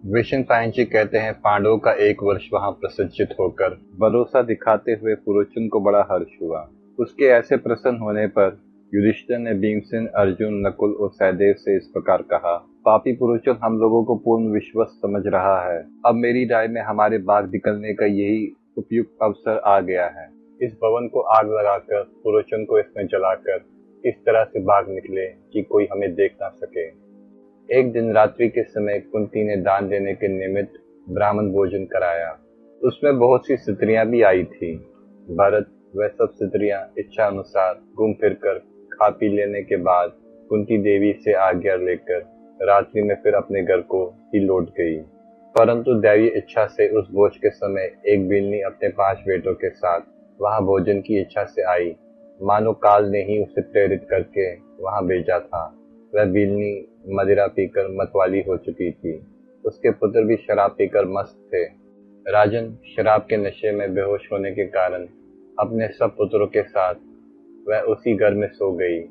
Vision पायन जी कहते हैं, पांडवों का एक वर्ष वहां प्रसन्नचित्त होकर भरोसा दिखाते हुए पुरोचन को बड़ा हर्ष हुआ। उसके ऐसे प्रसन्न होने पर युधिष्ठिर ने भीमसेन, अर्जुन, नकुल और सहदेव से इस प्रकार कहा, पापी पुरोचन हम लोगों को पूर्ण विश्वास समझ रहा है। अब मेरी राय में हमारे बाग निकलने का यही उपयुक्त अवसर आ गया है। इस भवन को आग लगाकर, पुरोचन को इसमें जलाकर इस तरह से बाग निकले कि कोई हमें देख ना सके। एक दिन रात्रि के समय कुंती ने दान देने के निमित्त ब्राह्मण भोजन कराया। उसमें बहुत सी स्त्रियां भी आई थी। भरत वह सब स्त्रियां इच्छा अनुसार घूम फिरकर खा पी लेने के बाद कुंती देवी से आज्ञा लेकर रात्रि में फिर अपने घर को ही लौट गई। परंतु दैवीय इच्छा से उस भोज के समय एक बिल्ली अपने 5 बेटों के साथ वहां भोजन की इच्छा से आई, मानो काल ने ही उसे प्रेरित करके वहां भेजा था। वह बिल्ली मदिरा पीकर मतवाली हो चुकी थी। उसके पुत्र भी शराब पीकर मस्त थे। राजन, शराब के नशे में बेहोश होने के कारण अपने सब पुत्रों के साथ वह उसी घर में सो गई।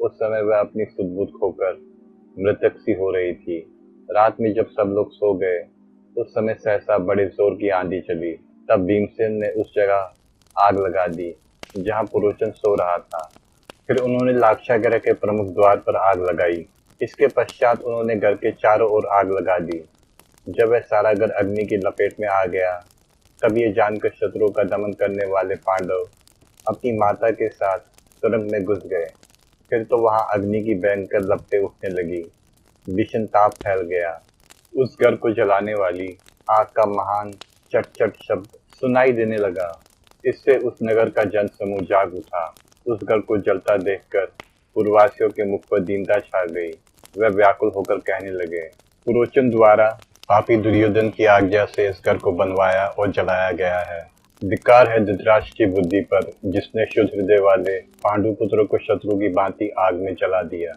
उस समय वह अपनी सुध-बुध खोकर मृतक सी हो रही थी। रात में जब सब लोग सो गए, उस समय सहसा बड़े जोर की आंधी चली। तब भीमसेन ने उस जगह आग लगा दी जहां पुरोचन सो रहा था। फिर उन्होंने लाक्षागृह के प्रमुख द्वार पर आग लगाई। इसके पश्चात उन्होंने घर के चारों ओर आग लगा दी। जब वह सारा घर अग्नि की लपेट में आ गया, तब ये जानकर शत्रुओं का दमन करने वाले पांडव अपनी माता के साथ सुरंग में घुस गए। फिर तो वहां अग्नि की भयंकर लपटें उठने लगी। भीषण ताप फैल गया। उस घर को जलाने वाली आग का महान चट चट शब्द सुनाई देने लगा। इससे उस नगर का जन समूह जाग उठा। उस घर को जलता देखकर पुरवासियों के मुख पर दीनता छा गई। वह व्याकुल होकर कहने लगे, पुरोचन द्वारा पापी दुर्योधन की आज्ञा से इस घर को बनवाया और जलाया गया है। धिक्कार है धृतराष्ट्र की बुद्धि पर, जिसने शुद्ध हृदय वाले पांडु पुत्रों को शत्रु की भांति आग में जला दिया।